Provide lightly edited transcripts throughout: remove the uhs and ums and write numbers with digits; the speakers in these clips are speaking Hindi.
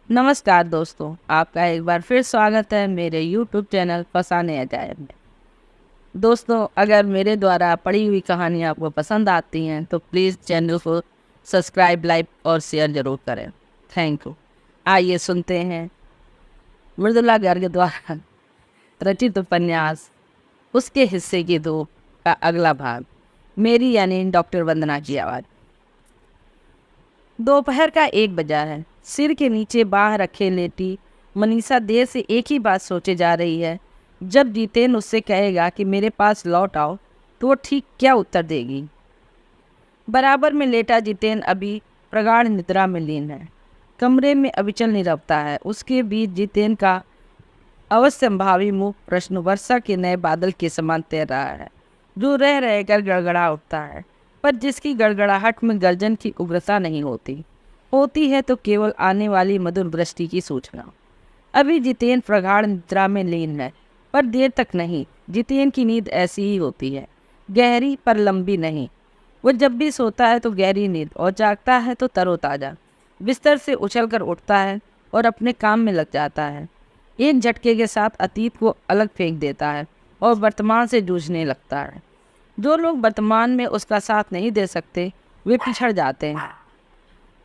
नमस्कार दोस्तों, आपका एक बार फिर स्वागत है मेरे YouTube चैनल फसाने अजायब में। दोस्तों, अगर मेरे द्वारा पढ़ी हुई कहानी आपको पसंद आती हैं तो प्लीज़ चैनल को सब्सक्राइब, लाइक और शेयर ज़रूर करें। Thank you. आइए सुनते हैं मृदुला गर्ग द्वारा रचित उपन्यास उसके हिस्से की दो का अगला भाग, मेरी यानी डॉक्टर वंदना की आवाज़। दोपहर का 1 बजा है। सिर के नीचे बाह रखे लेटी मनीषा देर से एक ही बात सोचे जा रही है। जब जितेन उससे कहेगा कि मेरे पास लौट आओ तो वो ठीक क्या उत्तर देगी। बराबर में लेटा जितेन अभी प्रगाढ़ निद्रा में लीन है। कमरे में अविचल नीरवता है। उसके बीच जितेन का अवश्यंभावी मुख प्रश्न वर्षा के नए बादल के समान तैर रहा है, जो रह रहकर गड़गड़ा उठता है, पर जिसकी गड़गड़ाहट में गर्जन की उग्रता नहीं होती है तो केवल आने वाली मधुर वृष्टि की सूचना। अभी जितेन प्रगाढ़ निद्रा में लीन है, पर देर तक नहीं। जितेन की नींद ऐसी ही होती है, गहरी पर लंबी नहीं। वो जब भी सोता है तो गहरी नींद और जागता है तो तरोताज़ा। बिस्तर से उछलकर उठता है और अपने काम में लग जाता है। एक झटके के साथ अतीत को अलग फेंक देता है और वर्तमान से जूझने लगता है। जो लोग वर्तमान में उसका साथ नहीं दे सकते वे पिछड़ जाते हैं,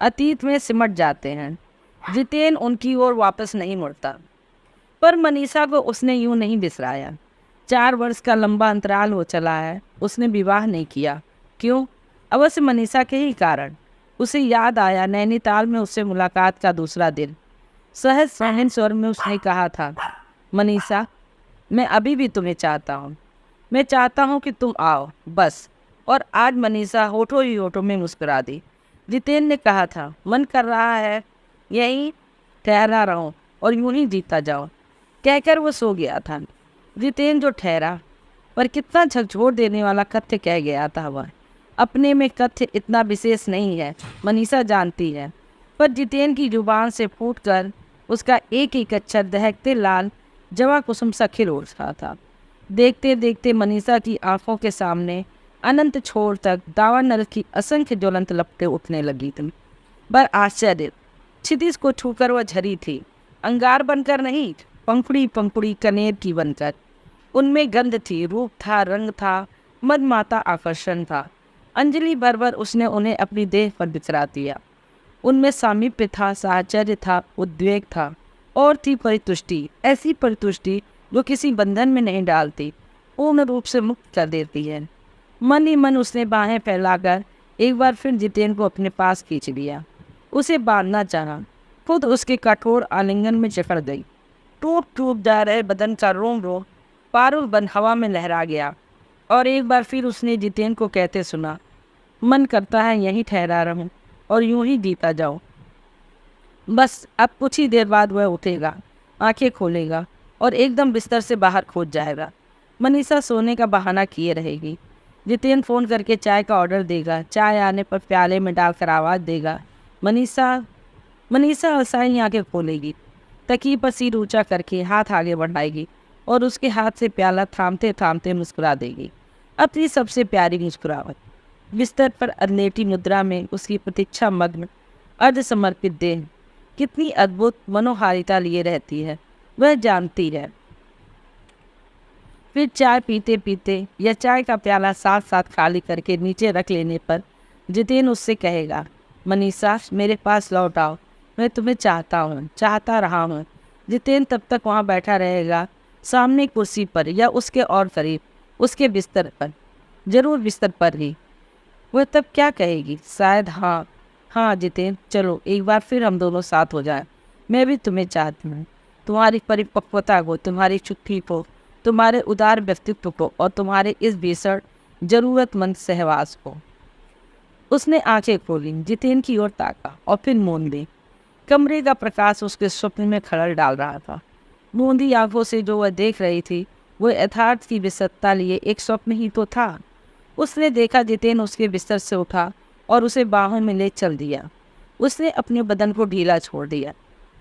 अतीत में सिमट जाते हैं। जितेन उनकी ओर वापस नहीं मुड़ता, पर मनीषा को उसने यूं नहीं बिसराया। 4 वर्ष का लंबा अंतराल हो चला है। उसने विवाह नहीं किया। क्यों? अवश्य मनीषा के ही कारण। उसे याद आया नैनीताल में उससे मुलाकात का दूसरा दिन। सहज सहन स्वर में उसने कहा था, मनीषा, मैं अभी भी तुम्हें चाहता हूँ। मैं चाहता हूँ कि तुम आओ, बस। और आज मनीषा होठों ही होठों में मुस्कुरा दी। जितेन ने कहा था, मन कर रहा है यहीं ठहरा रहूं और यूं ही जीता जाओ। कहकर वो सो गया था। जितेन जो ठहरा, पर कितना झकझोर देने वाला कथ्य कह गया था वह। अपने में कथ्य इतना विशेष नहीं है, मनीषा जानती है, पर जितेन की जुबान से फूटकर उसका एक एक अक्षर दहकते लाल जवा कुसुम सा खिल उठा था। देखते देखते मनीषा की आंखों के सामने अनंत छोर तक दावानल की असंख्य ज्वलंत लपटें उठने लगी थी। पर आश्चर्य, क्षितिज को छूकर वह झरी थी, अंगार बनकर नहीं, पंखुड़ी पंखुड़ी कनेर की बनकर। उनमें गंध थी, रूप था, रंग था, मदमाता आकर्षण था। अंजलि भर भर उसने उन्हें अपनी देह पर बिखरा दिया। उनमें सामीप्य था, साहचर्य था, उद्वेग था, और थी परितुष्टि, ऐसी परितुष्टि जो किसी बंधन में नहीं डालती, पूर्ण रूप से मुक्त कर देती है। मन ही मन उसने बाहें फैलाकर एक बार फिर जितेन को अपने पास खींच लिया। उसे बांधना चाहा, खुद उसके कठोर आलिंगन में जकड़ गई। टूट टूट जा रहे बदन का रोम रोम पारुल बन हवा में लहरा गया। और एक बार फिर उसने जितेन को कहते सुना, मन करता है यहीं ठहरा रहूं और यूं ही जीता जाऊं। बस अब कुछ ही देर बाद वह उठेगा, आंखें खोलेगा और एकदम बिस्तर से बाहर खोज जाएगा। मनीषा सोने का बहाना किए रहेगी। जितेन फ़ोन करके चाय का ऑर्डर देगा। चाय आने पर प्याले में डालकर आवाज़ देगा, मनीषा। मनीषा असाई आंखें खोलेगी, तकिए पर सिर ऊंचा करके हाथ आगे बढ़ाएगी और उसके हाथ से प्याला थामते थामते मुस्कुरा देगी, अपनी सबसे प्यारी मुस्कुराहट। बिस्तर पर अधलेटी मुद्रा में उसकी प्रतीक्षा मग्न अर्धसमर्पित देह कितनी अद्भुत मनोहारिता लिए रहती है, वह जानती है। फिर चाय पीते पीते या चाय का प्याला साथ साथ खाली करके नीचे रख लेने पर जितेन उससे कहेगा, मनीषा, मेरे पास लौट आओ, मैं तुम्हें चाहता हूँ, चाहता रहा हूँ। जितेन तब तक वहाँ बैठा रहेगा, सामने कुर्सी पर या उसके और करीब, उसके बिस्तर पर, जरूर बिस्तर पर ही। वह तब क्या कहेगी? शायद, हाँ हाँ जितेन, चलो एक बार फिर हम दोनों साथ हो जाएं। मैं भी तुम्हें चाहती हूँ, तुम्हारी परिपक्वता को, तुम्हारी चुप्पी को, तुम्हारे उदार व्यक्तित्व को और तुम्हारे इस भीषण जरूरतमंद सहवास को। उसने आंखें खोली, जितेन की ओर ताका और फिर मौन ली। कमरे का प्रकाश उसके स्वप्न में खलल डाल रहा था। मूंदी आंखों से जो वह देख रही थी वह यथार्थ की विसत्ता लिए एक स्वप्न ही तो था। उसने देखा जितेन उसके बिस्तर से उठा और उसे बाहों में ले चल दिया। उसने अपने बदन को ढीला छोड़ दिया,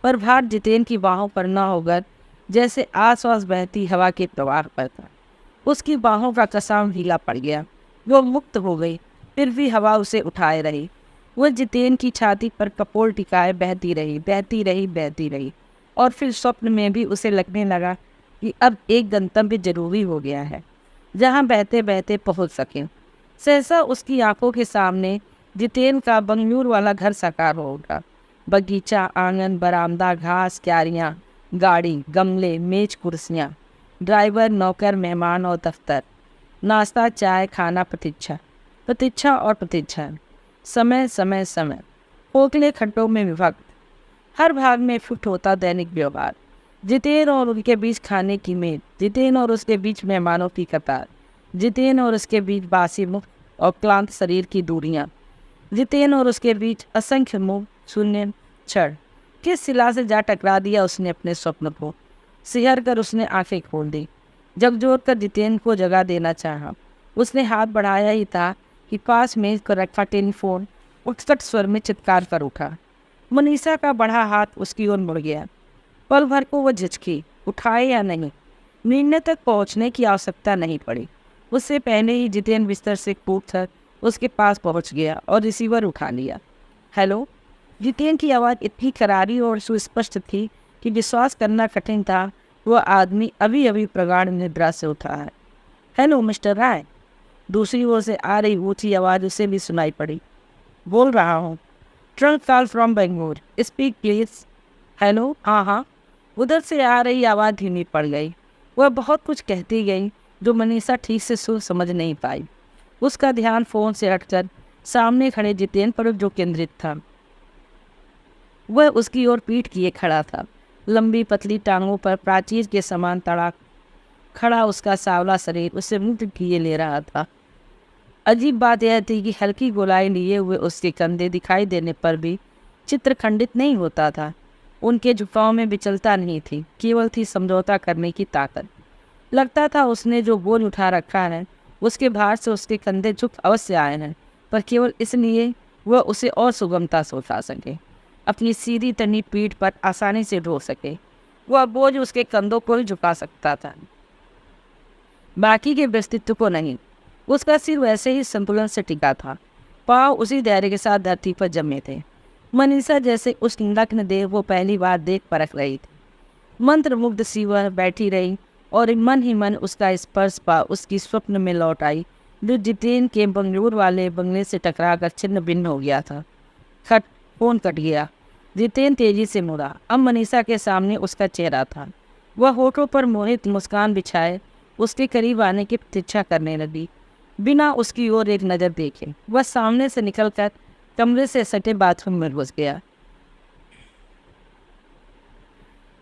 पर भार जितेन की बाहों पर न होकर जैसे आसपास बहती हवा के प्रवाह पर था। उसकी बाहों का कसाव ढीला पड़ गया, वो मुक्त हो गई, फिर भी हवा उसे उठाए रही। वह जितेन की छाती पर कपोल टिकाए बहती रही, बहती रही, बहती रही। और फिर स्वप्न में भी उसे लगने लगा कि अब एक गंतव्य जरूरी हो गया है जहाँ बहते बहते पहुँच सके। सहसा उसकी आंखों के सामने जितेन का बंगलूर वाला घर साकार हो उठा। बगीचा, आंगन, बरामदा, घास, क्यारियाँ, गाड़ी, गमले, मेज, कुर्सियाँ, ड्राइवर, नौकर, मेहमान और दफ्तर, नाश्ता, चाय, खाना, प्रतीक्षा, प्रतीक्षा और प्रतीक्षा, समय समय समय, खोखले खड्डों में विभक्त, हर भाग में फिट होता दैनिक व्यवहार। जितेन और उनके बीच खाने की मेज, जितेन और उसके बीच मेहमानों की कतार, जितेन और उसके बीच बासी मुख और क्लांत शरीर की दूरियां, जितेन और उसके बीच असंख्य मुख, शून्य क्षण। किस सिला से जा टकरा दिया उसने अपने स्वप्न को। सिहर कर उसने आंखें खोल दी। झकझोर कर जितेन को जगा देना चाहा। उसने हाथ बढ़ाया ही था कि पास मेज पर रखा टेलीफोन उत्कट स्वर में चित्कार कर उठा। मनीषा का बढ़ा हाथ उसकी ओर मुड़ गया। पल भर को वह झिझकी, उठाए या नहीं। निर्णय तक पहुंचने की आवश्यकता नहीं पड़ी। उससे पहले ही जितेन बिस्तर से कूदकर उसके पास पहुंच गया और रिसीवर उठा लिया। हेलो। जितेन की आवाज़ इतनी करारी और सुस्पष्ट थी कि विश्वास करना कठिन था वह आदमी अभी अभी प्रगाढ़ निद्रा से उठा है। हेलो मिस्टर राय। दूसरी ओर से आ रही ऊंची आवाज़ उसे भी सुनाई पड़ी। बोल रहा हूँ। Trunk call from Bengaluru, speak please. Hello. हाँ हाँ। उधर से आ रही आवाज़ धीमी पड़ गई। वह बहुत कुछ कहती गई जो मनीषा ठीक से सुन समझ नहीं पाई। उसका ध्यान फ़ोन से हटकर सामने खड़े जितेन पर जो केंद्रित था। वह उसकी ओर पीठ किए खड़ा था। लंबी पतली टांगों पर प्राचीर के समान तड़ा खड़ा उसका सांवला शरीर उसे मुग्ध किए ले रहा था। अजीब बात यह थी कि हल्की गोलाई लिए हुए उसके कंधे दिखाई देने पर भी चित्र खंडित नहीं होता था। उनके झुकाव में विचलता नहीं थी, केवल थी समझौता करने की ताकत। लगता था उसने जो बोझ उठा रखा है उसके भार से उसके कंधे झुक अवश्य आए हैं, पर केवल इसलिए वह उसे और सुगमता से उठा सके, अपनी सीधी तनी पीठ पर आसानी से ढो सके। वह बोझ उसके कंधों को ही झुका सकता था, बाकी के व्यक्तित्व को नहीं। उसका सिर वैसे ही संतुलन से टिका था, पाँव उसी दायरे के साथ धरती पर जमे थे। मनीषा जैसे उस नग्न देह वो पहली बार देख परख रही थी। मंत्रमुग्ध सी वह बैठी रही और मन ही मन उसका स्पर्श पा उसकी स्वप्न में लौट आई, जो जितेन के बंगलूर वाले बंगले से टकरा कर छिन्न भिन्न हो गया था। खट, फोन कट गया। जितेन तेजी से मुड़ा। अब मनीषा के सामने उसका चेहरा था। वह होठों पर मोहित मुस्कान बिछाए उसके करीब आने की प्रतीक्षा करने लगी, बिना उसकी ओर एक नज़र देखे। वह सामने से निकलकर कमरे से सटे बाथरूम में घुस गया।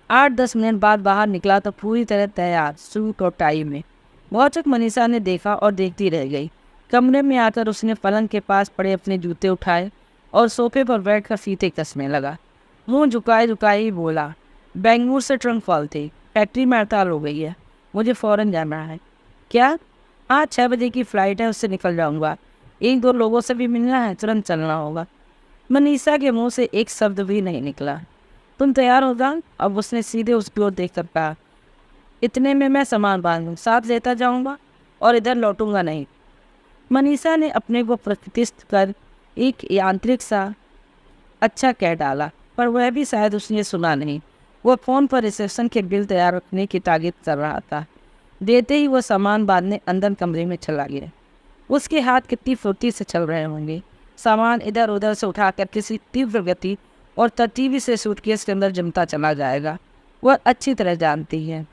8-10 मिनट बाद बाहर निकला तो पूरी तरह तैयार, सूट और टाई में। भौचक मनीषा ने देखा और देखती रह गई। कमरे में आकर उसने पलंग के पास पड़े अपने जूते उठाए और सोफे पर बैठकर फीते कसने लगा। मुंह झुकाए झुकाए ही बोला, बेंगलुरु से ट्रंक कॉल थी, फैक्ट्री में हड़ताल हो गई है, मुझे फ़ौरन जाना है। क्या? हाँ, 6 बजे की फ़्लाइट है, उससे निकल जाऊँगा। 1-2 लोगों से भी मिलना है, तुरंत चलना होगा। मनीषा के मुंह से एक शब्द भी नहीं निकला। तुम तैयार हो जाओ। अब उसने सीधे उसकी ओर देखकर कहा, इतने में मैं सामान बांधूँ, साथ लेता जाऊँगा और इधर लौटूंगा नहीं। मनीषा ने अपने को प्रतिष्ठित कर एक यांत्रिक सा अच्छा कह डाला, पर वह भी शायद उसने सुना नहीं। वह फ़ोन पर रिसेप्शन के बिल तैयार रखने की ताकीद कर रहा था। देते ही वह सामान बांधने अंदर कमरे में चला गया। उसके हाथ कितनी फुर्ती से चल रहे होंगे। सामान इधर उधर से उठाकर किसी तीव्र गति और तरतीबी से सूटकेस के अंदर जमता चला जाएगा। वह अच्छी तरह जानती है,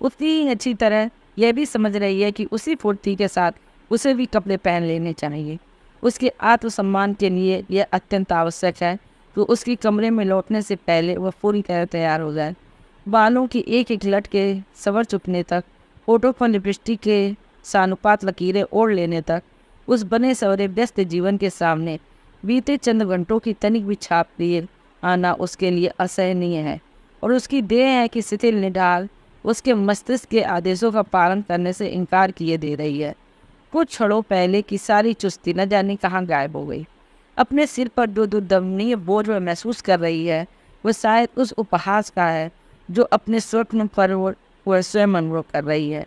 उतनी ही अच्छी तरह यह भी समझ रही है कि उसी फुर्ती के साथ उसे भी कपड़े पहन लेने चाहिए। उसके आत्मसम्मान के लिए यह अत्यंत आवश्यक है कि उसकी कमरे में लौटने से पहले वह पूरी तरह तैयार हो जाए। बालों की एक एक लट के सवर चुकने तक, होठों पर लिपस्टिक के सानुपात लकीरें ओढ़ लेने तक, उस बने सवरे व्यस्त जीवन के सामने बीते चंद घंटों की तनिक भी छाप लिए आना उसके लिए असहनीय है। और उसकी देह है कि शिथिल निढाल उसके मस्तिष्क के आदेशों का पालन करने से इनकार किए दे रही है। कुछ क्षणों पहले की सारी चुस्ती न जाने कहाँ गायब हो गई। अपने सिर पर जो दुर्दमनीय बोझ वह महसूस कर रही है, वह शायद उस उपहास का है जो अपने स्वप्न पर वह स्वयं अनुभव कर रही है।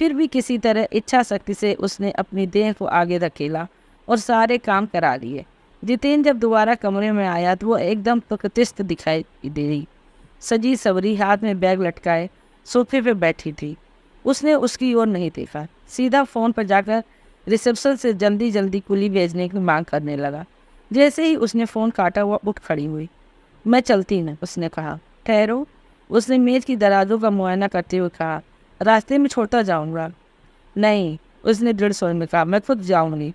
फिर भी किसी तरह इच्छा शक्ति से उसने अपनी देह को आगे धकेला और सारे काम करा लिए। जितेन जब दोबारा कमरे में आया तो वो एकदम प्रतिष्ठ दिखाई दे रही, सजी सवरी, हाथ में बैग लटकाए सोफे पे बैठी थी। उसने उसकी ओर नहीं देखा, सीधा फ़ोन पर जाकर रिसेप्शन से जल्दी जल्दी कुली भेजने की मांग करने लगा। जैसे ही उसने फ़ोन काटा हुआ उठ खड़ी हुई। मैं चलती न, उसने कहा। ठहरो, उसने मेज़ की दराजों का मुआयना करते हुए कहा। रास्ते में छोड़ता जाऊंगा। नहीं, उसने दृढ़ स्वर में कहा, मैं खुद जाऊंगी।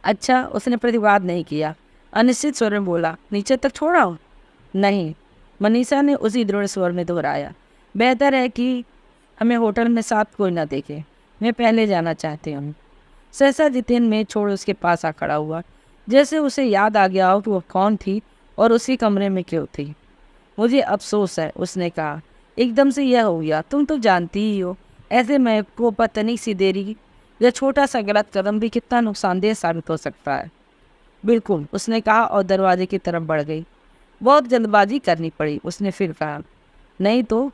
अच्छा, उसने प्रतिवाद नहीं किया। अनिश्चित स्वर में बोला, नीचे तक छोड़ा? नहीं, मनीषा ने उसी दृढ़ स्वर में दोहराया। बेहतर है कि हमें होटल में साथ कोई ना देखे, मैं पहले जाना चाहती हूँ। सहसा जितेन मेज छोड़ उसके पास आ खड़ा हुआ, जैसे उसे याद आ गया हो कि वह कौन थी और उसी कमरे में क्यों थी। मुझे अफसोस है, उसने कहा। एकदम से यह हो गया, तुम तो जानती ही हो, ऐसे मैं को पतनी सी देरी या छोटा सा गलत कदम भी कितना नुकसानदेह साबित हो सकता है। बिल्कुल, उसने कहा और दरवाजे की तरफ बढ़ गई। बहुत जल्दबाजी करनी पड़ी, उसने फिर कहा। नहीं तो?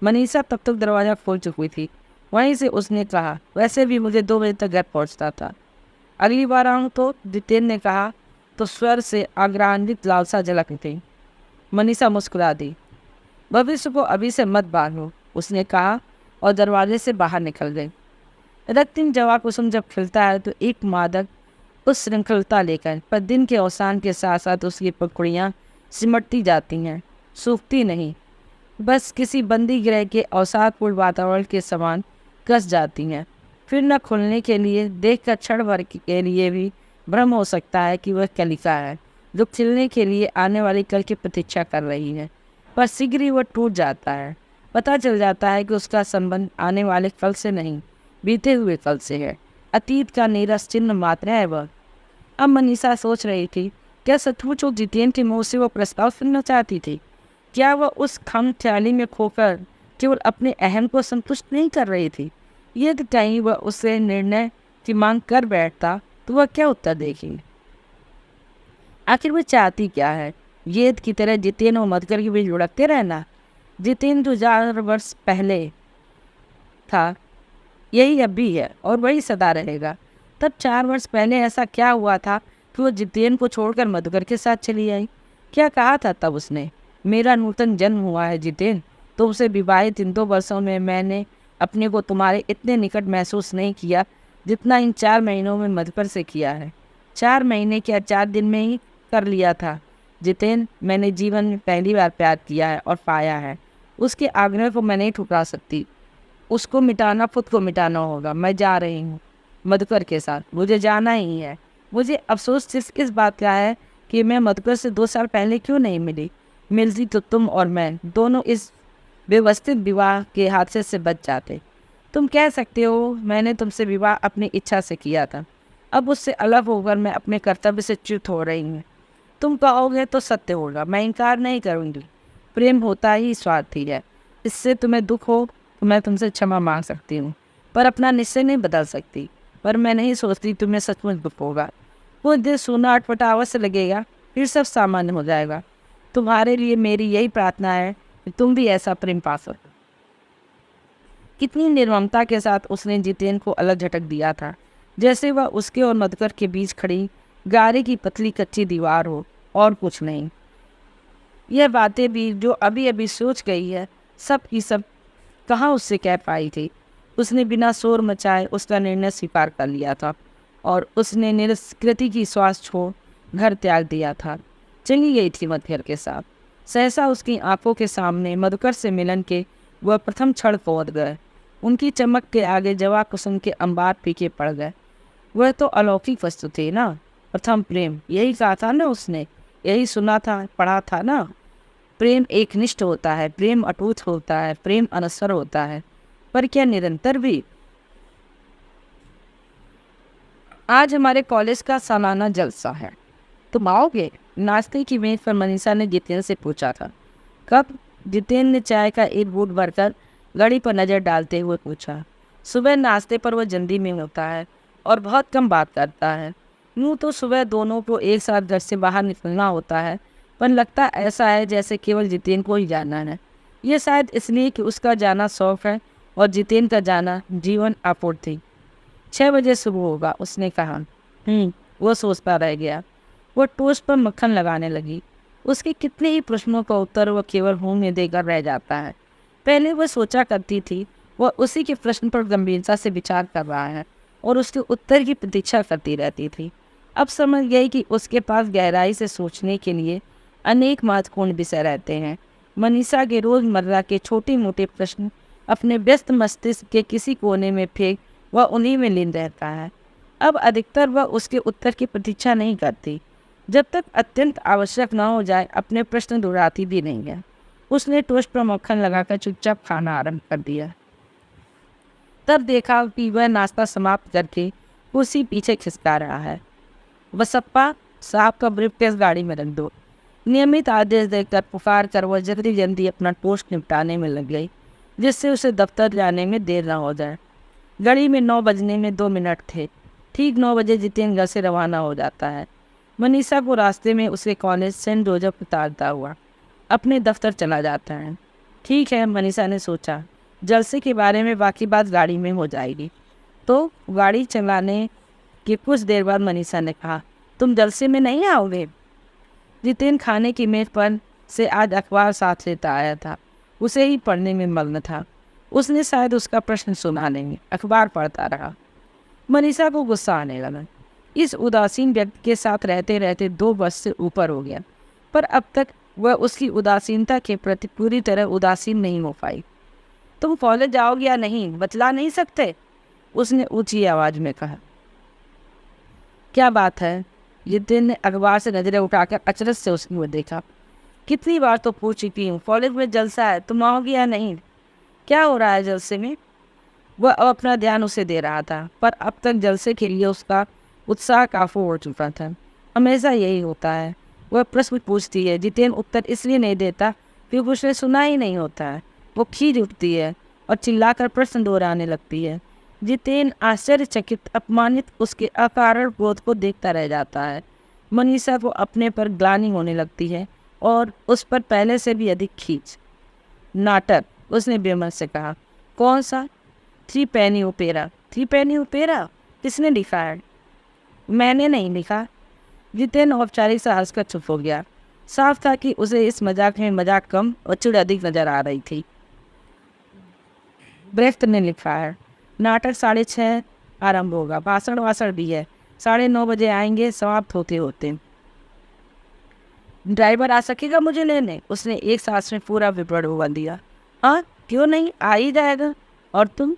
मनीषा तब तक दरवाज़ा खोल चुकी थी। वहीं से उसने कहा, वैसे भी मुझे 2 बजे तक घर पहुंचता था। अगली बार आऊँ तो? जितेन ने कहा तो स्वर से आग्रहान्वित लालसा झलक थी। मनीषा मुस्कुरा दी। भविष्य को अभी से मत बांधो, उसने कहा और दरवाजे से बाहर निकल गई। रक्तिम जवा कुसुम जब खिलता है तो एक मादक उस श्रृंखलता लेकर, पर दिन के अवसान के साथ साथ उसकी पकड़ियाँ सिमटती जाती हैं, सूखती नहीं, बस किसी बंदी गृह के अवसादपूर्ण वातावरण के समान कस जाती हैं। फिर न खुलने के लिए, देख कर क्षण भर के लिए भी भ्रम हो सकता है कि वह कलिका है जो खिलने के लिए आने वाली कल की प्रतीक्षा कर रही है, पर शीघ्र ही वह टूट जाता है। पता चल जाता है कि उसका संबंध आने वाले कल से नहीं, बीते हुए कल से है। अतीत का नीरस चिन्ह मात्र है वह। अब मनीषा सोच रही थी, क्या सचमुच वो जितेन के मुंह से वो प्रस्ताव सुनना चाहती थी? क्या वह उस खम ख्याली में खोकर केवल अपने अहम को संतुष्ट नहीं कर रही थी? यदि कहीं वह उससे निर्णय की मांग कर बैठता तो वह क्या उत्तर देगी? आखिर वह चाहती क्या है? येद की तरह जितेन और मधुकर के बीच लुढ़कते रहना? जितेन जो 4 वर्ष पहले था, यही अब भी है और वही सदा रहेगा। तब 4 वर्ष पहले ऐसा क्या हुआ था कि वो जितेन को छोड़कर मधुकर के साथ चली आई? क्या कहा था तब उसने? मेरा नूतन जन्म हुआ है जितेन, तुमसे विवाहित इन 2 वर्षों में मैंने अपने को तुम्हारे इतने निकट महसूस नहीं किया जितना इन 4 महीनों में मधुकर से किया है। 4 महीने क्या 4 दिन में ही कर लिया था जितेन। मैंने जीवन में पहली बार प्यार किया है और पाया है। उसके आग्रह को मैं नहीं ठुकरा सकती। उसको मिटाना खुद को मिटाना होगा। मैं जा रही हूँ मधुकर के साथ, मुझे जाना ही है। मुझे अफसोस सिर्फ इस बात का है कि मैं मधुकर से 2 साल पहले क्यों नहीं मिली। मिलती तो तुम और मैं दोनों इस व्यवस्थित विवाह के हादसे से बच जाते। तुम कह सकते हो मैंने तुमसे विवाह अपनी इच्छा से किया था, अब उससे अलग होकर मैं अपने कर्तव्य से च्युत हो रही हूँ। तुम कहोगे तो सत्य होगा, मैं इनकार नहीं करूँगी। प्रेम होता ही स्वार्थी है। इससे तुम्हें दुख हो तो मैं तुमसे क्षमा मांग सकती हूँ, पर अपना निश्चय नहीं बदल सकती। पर मैं नहीं सोचती तुम्हें सचमुच दुख होगा। वो दिल सूना अटपटा अवश्य लगेगा, फिर सब सामान्य हो जाएगा। तुम्हारे लिए मेरी यही प्रार्थना है कि तुम भी ऐसा प्रेम पा सको। कितनी निर्ममता के साथ उसने जितेन को अलग झटक दिया था, जैसे वह उसके और मधुकर के बीच खड़ी गारे की पतली कच्ची दीवार हो और कुछ नहीं। यह बातें भी जो अभी अभी सोच गई है, सब की सब कहाँ उससे कह पाई थी। उसने बिना शोर मचाए उसका निर्णय स्वीकार कर लिया था और उसने निष्कृति की श्वास छोड़ घर त्याग दिया था। चली गई थी मधुकर के साथ। सहसा उसकी आंखों के सामने मधुकर से मिलन के वह प्रथम क्षण पहुँच गए। उनकी चमक के आगे जवा कुसुम के अंबार फीके पड़ गए। वह तो अलौकिक वस्तु थी ना, प्रथम प्रेम। यही कहा था ना उसने, यही सुना था, पढ़ा था ना। प्रेम एकनिष्ठ होता है, प्रेम अटूट होता है, प्रेम अनस्वर होता है, पर क्या निरंतर भी? आज हमारे कॉलेज का सालाना जलसा है, तुम आओगे? नाश्ते की मेज पर मनीषा ने जितेन से पूछा था। कब? जितेन ने चाय का एक घूंट भरकर घड़ी पर नज़र डालते हुए पूछा। सुबह नाश्ते पर वह जल्दी में होता है और बहुत कम बात करता है। यूँ तो सुबह दोनों को एक साथ घर से बाहर निकलना होता है, पर लगता ऐसा है जैसे केवल जितेन को ही जाना है। ये शायद इसलिए कि उसका जाना शौक है और जितेन का जाना जीवन आपूर्ति। 6 बजे सुबह होगा, उसने कहा। वो सोचता रह गया। वो टोस्ट पर मक्खन लगाने लगी। उसके कितने ही प्रश्नों का उत्तर वह केवल हूँ में देकर रह जाता है। पहले वह सोचा करती थी वह उसी के प्रश्न पर गंभीरता से विचार कर रहा है और उसके उत्तर की प्रतीक्षा करती रहती थी। अब समझ गई कि उसके पास गहराई से सोचने के लिए अनेक महत्वपूर्ण विषय रहते हैं। मनीषा के रोज़मर्रा के छोटे मोटे प्रश्न अपने व्यस्त मस्तिष्क के किसी कोने में फेंक वह उन्हीं में लीन रहता है। अब अधिकतर वह उसके उत्तर की प्रतीक्षा नहीं करती। जब तक अत्यंत आवश्यक न हो जाए अपने प्रश्न दोहराती भी नहीं है। उसने टोस्ट पर मक्खन लगाकर चुपचाप खाना आरंभ कर दिया। तब देखा कि वह नाश्ता समाप्त करके कुर्सी पीछे खिसका रहा है। बसप्पा साहब का ब्रीफकेस गाड़ी में रख दो। नियमित आदेश देकर पुकार कर वह जल्दी जल्दी अपना टोस्ट निपटाने में लग गई, जिससे उसे दफ्तर जाने में देर न हो जाए। घड़ी में 9 बजने में 2 मिनट थे। ठीक 9 बजे जितेन घर से रवाना हो जाता है। मनीषा को रास्ते में उसके कॉलेज सेंट जोसेफ उतारता हुआ अपने दफ्तर चला जाता है। ठीक है, मनीषा ने सोचा, जलसे के बारे में बाकी बात गाड़ी में हो जाएगी। तो गाड़ी चलाने के कुछ देर बाद मनीषा ने कहा, तुम जलसे में नहीं आओगे? जितेन खाने की मेज पर से आज अखबार साथ लेता आया था। उसे ही पढ़ने में मग्न था। उसने शायद उसका प्रश्न सुना नहीं, अखबार पढ़ता रहा। मनीषा को गुस्सा आने लगा। इस उदासीन व्यक्ति के साथ रहते रहते 2 वर्ष से ऊपर हो गया, पर अब तक वह उसकी उदासीनता के प्रति पूरी तरह उदासीन नहीं हो पाई। तुम कॉलेज जाओगे या नहीं, बतला नहीं सकते? उसने ऊंची आवाज में कहा। क्या बात है? जितेन ने अखबार से नजरें उठाकर अचरज से उसकी ओर देखा। कितनी बार तो पूछ चुकी हूँ, कॉलेज में जलसा है, तुम आओगे या नहीं? क्या हो रहा है जलसे में? वह अब अपना ध्यान उसे दे रहा था, पर अब तक जलसे के लिए उसका उत्साह काफू हो चुका था। हमेशा यही होता है, वह प्रश्न पूछती है, जितेन उत्तर इसलिए नहीं देता क्योंकि उसे सुना ही नहीं होता है। वो खींच उठती है और चिल्लाकर प्रश्न दोहराने लगती है। जितेन आश्चर्यचकित अपमानित उसके अकारण क्रोध को देखता रह जाता है। मनीषा को अपने पर ग्लानि होने लगती है और उस पर पहले से भी अधिक खींच। नाटक, उसने बेमत से कहा। कौन सा? 3 पेनी ओपेरा। 3 पेनी ओपेरा किसने लिखा है? मैंने नहीं लिखा। जितेन औपचारिक से हंसकर चुप हो गया। साफ था कि उसे इस मजाक में मजाक कम और चिढ़ अधिक नजर आ रही थी। ब्रेख्त ने लिखा है। नाटक 6:30 आरंभ होगा, भाषण वाषण भी है। 9:30 बजे आएंगे, समाप्त होते होते। ड्राइवर आ सकेगा मुझे लेने? उसने एक सांस में पूरा विवरण हुआ दिया। हाँ, क्यों नहीं, आ ही जाएगा। और तुम?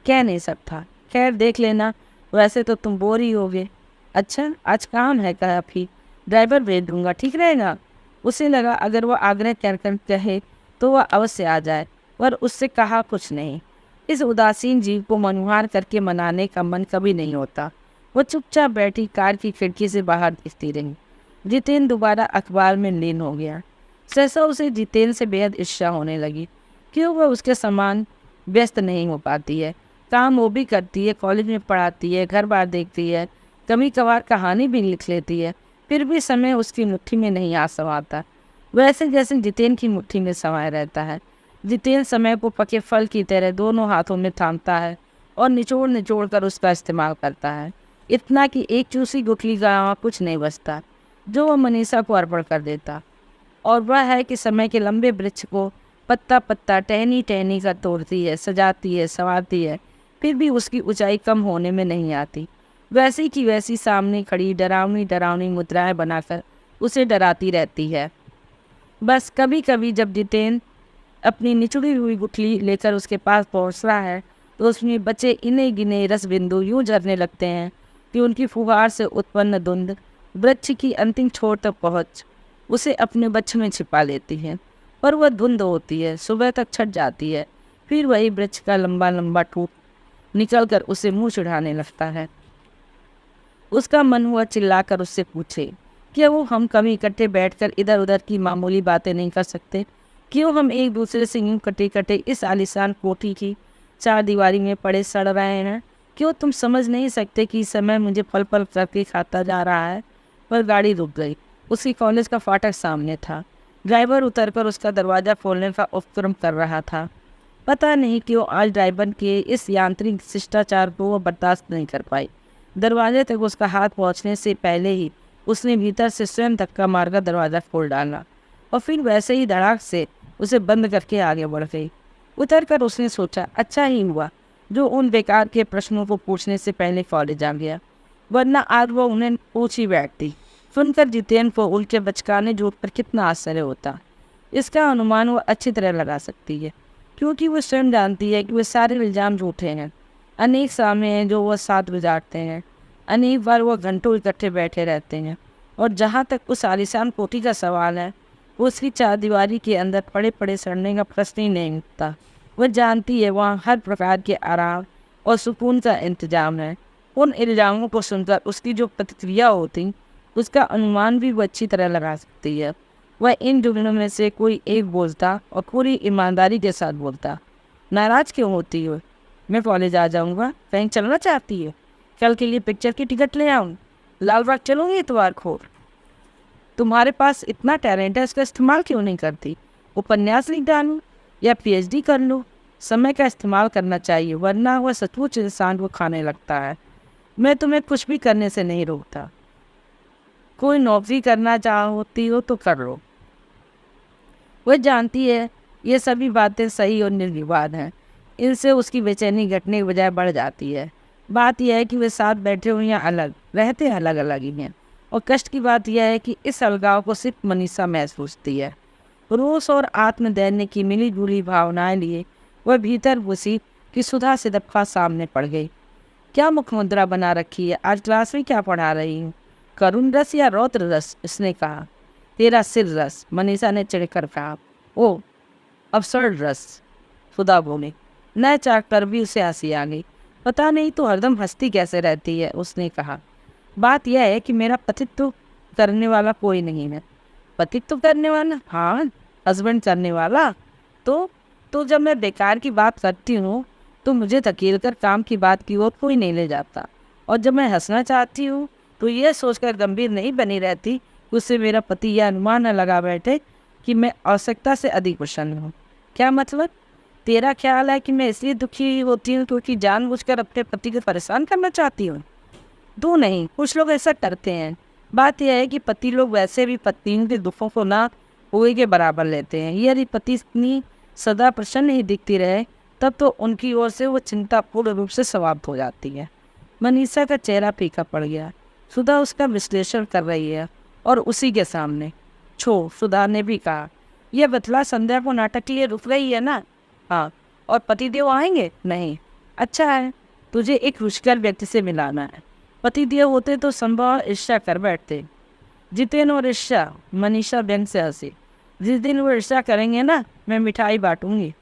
कह नहीं सकता, खैर देख लेना, वैसे तो तुम बोर ही होगे। अच्छा, आज काम है काफ़ी, ड्राइवर भेज दूंगा, ठीक रहेगा? उसे लगा अगर वह आग्रह कर कहे तो वह अवश्य आ जाए, पर उससे कहा कुछ नहीं। इस उदासीन जीव को मनुहार करके मनाने का मन कभी नहीं होता। वह चुपचाप बैठी कार की खिड़की से बाहर देखती रही। जितेन दोबारा अखबार में लीन हो गया। सहसा उसे जितेन से बेहद ईर्ष्या होने लगी। क्यों वह उसके समान व्यस्त नहीं हो पाती है? काम वो भी करती है, कॉलेज में पढ़ाती है, घर बार देखती है, कभी कभार कहानी भी लिख लेती है, फिर भी समय उसकी मुट्ठी में नहीं आ समाता, वैसे जैसे जितेन की मुट्ठी में समाया रहता है। जितेन समय को पके फल की तरह दोनों हाथों में थामता है और निचोड़ निचोड़ कर उसका इस्तेमाल करता है, इतना कि एक चूसी गुठली का वहाँ कुछ नहीं बचता जो वह मनीषा को अर्पण कर देता। और वह है कि समय के लंबे वृक्ष को पत्ता पत्ता टहनी टहनी कर तोड़ती है, सजाती है, संवारती है, फिर भी उसकी ऊंचाई कम होने में नहीं आती। वैसी की वैसी सामने खड़ी डरावनी डरावनी मुद्राएं बनाकर उसे डराती रहती है। बस कभी कभी जब जितेन अपनी निचुड़ी हुई गुठली लेकर उसके पास पहुँच रहा है तो उसमें बचे इने गिने रस बिंदु यूँ झरने लगते हैं कि उनकी फुहार से उत्पन्न धुंध वृक्ष की अंतिम छोर तक पहुँच उसे अपने बच्चे में छिपा लेती है। पर वह धुंध होती है, सुबह तक छट जाती है, फिर वही वृक्ष का लंबा लंबा टूट निकल कर उसे मुँह चढ़ाने लगता है। उसका मन हुआ चिल्लाकर उससे पूछे, क्या वो हम कभी इकट्ठे बैठकर इधर उधर की मामूली बातें नहीं कर सकते? क्यों हम एक दूसरे से यूं कटे कटे इस आलीशान कोठी की 4 दीवारी में पड़े सड़ रहे हैं? क्यों तुम समझ नहीं सकते कि समय मुझे पल पल करके खाता जा रहा है? पर गाड़ी रुक गई। उसकी कॉलेज का फाटक सामने था। ड्राइवर उतरकर उसका दरवाज़ा खोलने का उपक्रम कर रहा था। पता नहीं क्यों आज ड्राइवर के इस यांत्रिक शिष्टाचार को वह बर्दाश्त नहीं कर पाई। दरवाजे तक उसका हाथ पहुंचने से पहले ही उसने भीतर से स्वयं धक्का मारकर दरवाज़ा खोल डाला और फिर वैसे ही धड़ाक से उसे बंद करके आगे बढ़ गई। उतर कर उसने सोचा, अच्छा ही हुआ जो उन बेकार के प्रश्नों को पूछने से पहले कॉलेज आ गया, वरना आज वो उन्हें पूछ ही बैठती। सुनकर जितेन को उनके बचकाने झूठ पर कितना आश्चर्य होता। इसका अनुमान वो अच्छी तरह लगा सकती है, क्योंकि वो स्वयं जानती है कि वे सारे इल्ज़ाम झूठे हैं। अनेक सामने हैं जो वह साथ गुजारते हैं, अनेक बार वह घंटों इकट्ठे बैठे रहते हैं, और जहाँ तक उस आलीशान कोठी का सवाल है, वो उसकी चारदीवारी के अंदर पड़े पड़े सड़ने का प्रश्न ही नहीं उठता। वह जानती है वहाँ हर प्रकार के आराम और सुकून का इंतजाम है। उन इल्ज़ामों को सुनकर उसकी जो प्रतिक्रिया होती, उसका अनुमान भी वह अच्छी तरह लगा सकती है। वह इन जुमलों में से कोई एक बोलता और पूरी ईमानदारी के साथ बोलता। नाराज़ क्यों होती हो? मैं कॉलेज आ जाऊँगा। कहीं चलना चाहती है? कल के लिए पिक्चर की टिकट ले आऊँ? लाल बाग चलूँगी इतवार को। तुम्हारे पास इतना टैलेंट है, इसका इस्तेमाल क्यों नहीं करती? उपन्यास लिख डालूँ या पीएचडी कर लूँ? समय का इस्तेमाल करना चाहिए, वरना वह सचमुच इंसान को खाने लगता है। मैं तुम्हें कुछ भी करने से नहीं रोकता। कोई नौकरी करना चाहती हो तो कर लो। वह जानती है ये सभी बातें सही और निर्विवाद हैं। इनसे उसकी बेचैनी घटने के बजाय बढ़ जाती है। बात यह है कि वे साथ बैठे हुए या अलग रहते अलग अलग ही हैं, और कष्ट की बात यह है कि इस अलगाव को सिर्फ मनीषा महसूसती है। रोष और आत्मदैन्य की मिली जुली भावनाएं लिए वह भीतर घुसी कि सुधा से दफा सामने पड़ गई। क्या मुखमुद्रा बना रखी है? आज क्लास में क्या पढ़ा रही हूँ? करुण रस या रौद्र रस? इसने कहा। तेरा सिर रस, मनीषा ने चिढ़कर कहा। ओ अवसर रस, सुधा बोली। न चाह कर भी उसे हंसी आ गई। पता नहीं तो हरदम हंसती कैसे रहती है, उसने कहा। बात यह है कि मेरा पतित्व करने वाला कोई नहीं है। पतित्व करने वाला? हाँ, हस्बैंड करने वाला। तो जब मैं बेकार की बात करती हूँ तो मुझे धकेल कर काम की बात की ओर कोई नहीं ले जाता, और जब मैं हंसना चाहती हूँ तो यह सोचकर गंभीर नहीं बनी रहती कि उससे मेरा पति यह अनुमान न लगा बैठे कि मैं आवश्यकता से अधिक प्रसन्न हूँ। क्या मतलब? तेरा ख्याल है कि मैं इसलिए दुखी होती हूँ क्योंकि जानबूझकर अपने पति को परेशान करना चाहती हूँ? दो नहीं, कुछ लोग ऐसा करते हैं। बात यह है कि पति लोग वैसे भी पत्नियों के दुखों को ना हुए के बराबर लेते हैं। यदि पति इतनी सदा प्रसन्न ही दिखती रहे तब तो उनकी ओर से वो चिंता पूर्ण रूप से समाप्त हो जाती है। मनीषा का चेहरा फीका पड़ गया। सुधा उसका विश्लेषण कर रही है और उसी के सामने सुधा ने भी कहा, यह बतला संध्या को नाटक के लिए रुक रही है ना? हाँ। और पतिदेव आएंगे? नहीं। अच्छा है, तुझे एक रुचिकर व्यक्ति से मिलाना है। पतिदेव होते तो संभव ईर्ष्या कर बैठते। जितेन और ईर्ष्या? मनीषा व्यंग से हंसी। जिस दिन वो ईर्ष्या करेंगे ना, मैं मिठाई बांटूंगी।